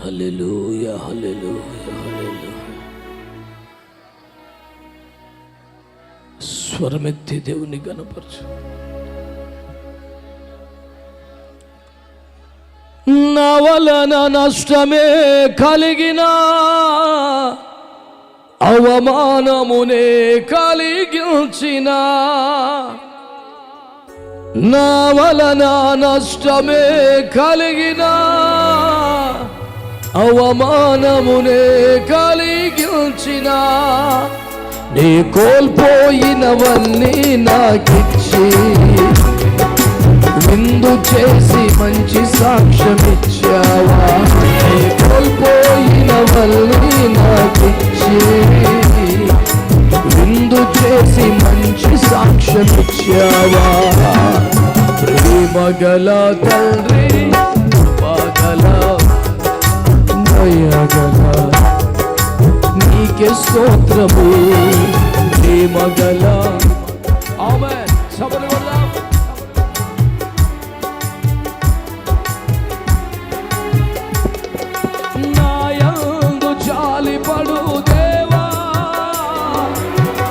హల్లెలూయా హల్లెలూయా హల్లెలూయా. స్వరమెత్తి దేవుని గణపరచు. నా వలన నష్టమే కలిగినా అవమానమునే కలిగించిన, నా వలన నష్టమే కలిగినా అవమానమునే కలిగించిన, నీ కోల్పోయినవన్నీ నాకిచ్చి విందు చేసి మంచి సాక్ష్యమిచ్చావా. నీ కోల్పోయినవన్నీ నాకిచ్చి విందు చేసి మంచి సాక్ష్యమిచ్చావా. ప్రేమగల తండ్రి, పగల దయగల నీకే స్తోత్రము. ప్రేమగల ఆమేన్. సభలు కొడదాం. నాయందు జాలిపడు దేవా,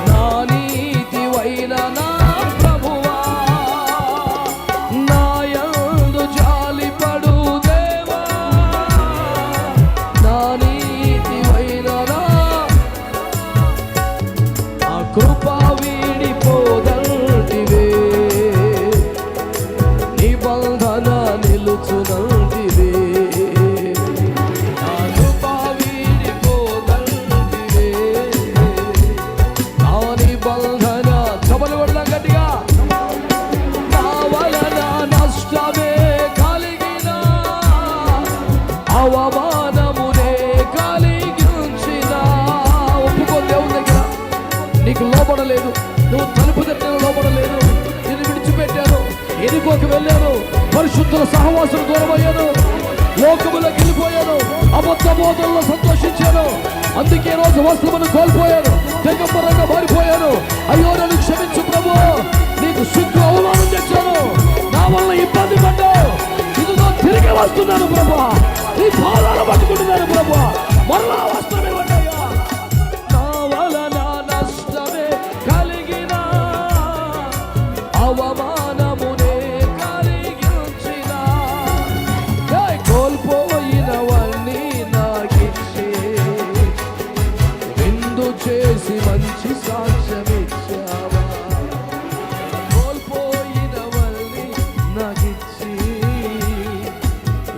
నా నీతివైన నా ప్రభువా. నాయందు జాలిపడు దేవా, నా నీతివైన నా కృపా వీడిపోదంటివే, నిబంధన నిలుచునంటివే. అవమానమునే కలిగించిన, ఒప్పుకో దేవుని దగ్గర. నీకు లోపడలేదు, నువ్వు తలుపు దగ్గర లోపడలేదు, నేను విడిచిపెట్టాను, ఎనుకోకి వెళ్ళాను, పరిశుద్ధుల సహవాసం దూరమయ్యాను, లోకములోకి వెళ్ళిపోయాను, అబద్ధ బోధనలో సంతోషించాను, అందుకే రోజు వస్త్రమును కోల్పోయాను, దిగంబరంగా మారిపోయాను. అయ్యో నన్ను క్షమించు ప్రభు, నీకు సిగ్గు అవమానం తెచ్చాను, నా వల్ల ఇబ్బంది పడ్డావు, ఇదిగో తిరిగి వస్తున్నాను ప్రభు, నీ పాదాలు పట్టుకుంటున్నాను ప్రభు, మరలా వస్త్రమే పడ్డాయా. నా వలన నష్టమే కలిగిన అవమానమునే కలిగించిన, కోల్పోయినవన్నీ నాకిచ్చి విందు చేసి మంచి సాక్ష్యమిచ్చావా. కోల్పోయినవన్నీ నాకిచ్చి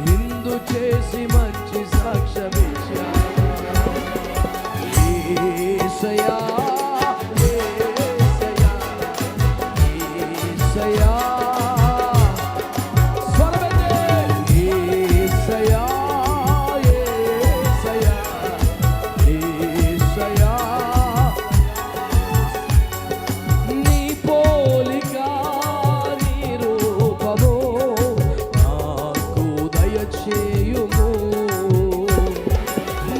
విందు చేసి మంచి సాక్ష్యమిచ్చావా. యేసయ్యా యేసయ్యా యేసయ్యా, స్వరమెత్తి. యేసయ్యా యేసయ్యా యేసయ్యా, నీ పోలిక నీ రూపము నాకు దయచేయుము.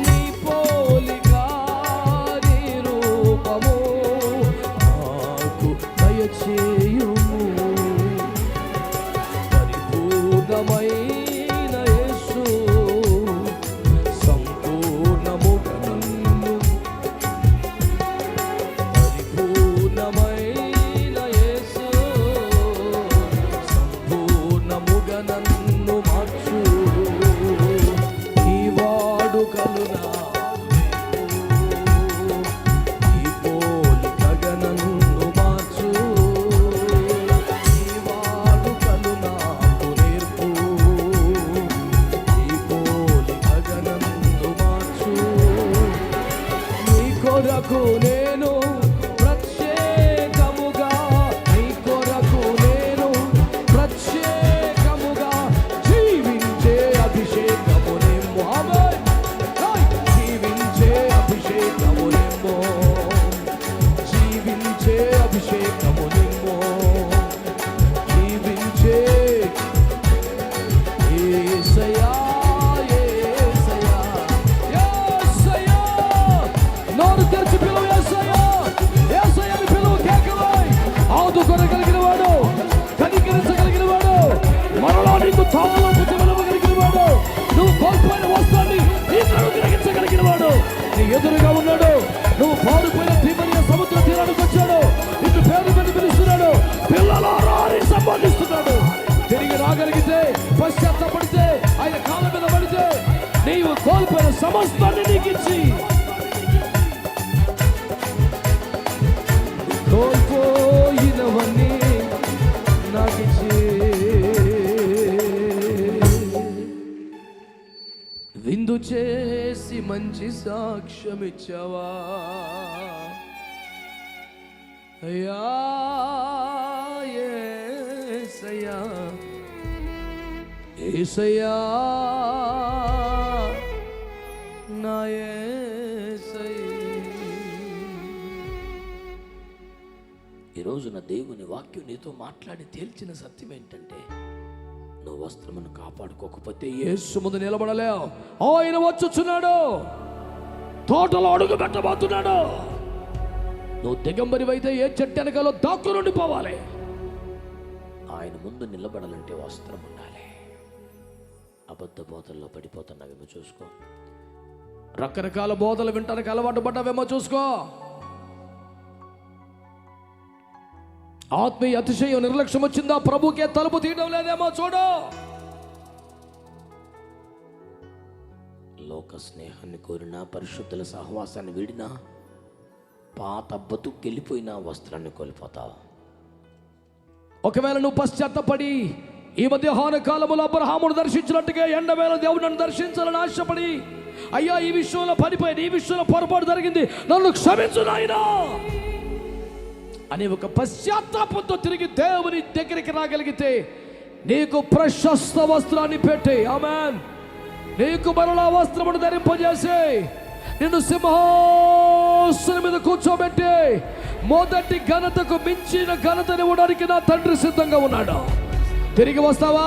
నీ పోలిక నీ రూపము నాకు దయచేయుము. పరిపూర్ణమైన యేసు, సంపూర్ణముగా నన్ను, పరిపూర్ణమైన యేసు, సంపూర్ణముగా నన్ను మార్చు. ఈ వాడుకలు ఈ పోలికగా నన్ను మార్చు. ఈ వాడుకలు నాకు నేర్పు, ఈ పోలికగా నన్ను మార్చు. నీ కొరకు నేను ప్రత్యేకముగా, నీ కొరకు నేను ప్రత్యేకముగా జీవించే అభిషేకమునేమో. ఆమేన్. జీవించే అభిషేకమునేమో, జీవించే అభిషేకమునేమో, జీవించే. యేసయ్యా యేసయ్యా యేసయ్యా, నోరు తెరిచి పిలువు యేసు. కోల్పోయిన సమస్తాన్ని నీకు ఇచ్చి, కోల్పోయినవన్నీ నాకిచ్చి, విందు చేసి మంచి సాక్ష్యం ఇచ్చావా అయ్యా యేసయ్యా, యేసయ్యా నా యేసయ్యా. ఈరోజున దేవుని వాక్యం నీతో మాట్లాడి తేల్చిన సత్యం ఏంటంటే, నువ్వు వస్త్రమును కాపాడుకోకపోతే యేసు ముందు నిలబడలేవు. ఆయన వచ్చుచున్నాడు, తోటలో అడుగు పెట్టబోతున్నాడు. నువ్వు దిగంబరివైతే ఏ చెట్టు వెనకాలో దాక్కు నుండి పోవాలి. ఆయన ముందు నిలబడాలంటే వస్త్రం ఉండాలి. అబద్ధ బోధల్లో పడిపోతున్నావేమో చూసుకో. రకరకాల బోధలు వింటానికి అలవాటు పడ్డావేమో చూసుకో. ఆత్మీయ అతిశయం నిర్లక్ష్యం వచ్చిందా, ప్రభుకే తలుపు తీయడం లేదేమో చూడు. లోక స్నేహాన్ని కోరినా, పరిశుద్ధుల సహవాసాన్ని వీడినా, పాత బతుకెళ్ళిపోయిన వస్త్రాన్ని కోల్పోతావు. ఒకవేళ నువ్వు పశ్చాత్తపడి ఈ మధ్యాహ్న కాలములో అబ్రహామును దర్శించినట్టుగా ఎండవేళ దేవుడు నన్ను దర్శించాలని ఆశపడి, అయ్యా ఈ విషయంలో పడిపోయింది, ఈ విషయంలో పొరపాటు జరిగింది, నన్ను క్షమించు నాయనా అనే ఒక పశ్చాత్తాపంతో తిరిగి దేవుని దగ్గరికి రాగలిగితే, నీకు ప్రశస్త వస్త్రాన్ని పెట్టి, ఆమేన్, నీకు మరలా వస్త్రమును ధరింపజేసి, నిన్ను సింహాసనం మీద కూర్చోబెట్టి మొదటి ఘనతకు మించిన ఘనతని ఇవ్వడానికి నా తండ్రి సిద్ధంగా ఉన్నాడు. తిరిగి వస్తావా?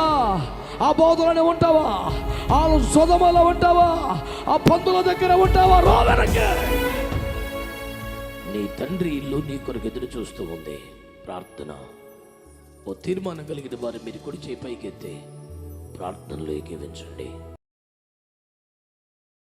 ఆ బోధలోనే ఉంటావా? ఆ సొదమలో ఉంటావా? ఆ పందుల దగ్గర ఉంటావా? రోవెనకే నీ తండ్రి ఇల్లు నీ కొరకు ఎదురు చూస్తూ ఉంది. ప్రార్థన. ఓ తీర్మానం కలిగిన వారు మీరు కుడి చేయి పైకెత్తి ప్రార్థనలో ఏకీవించండి.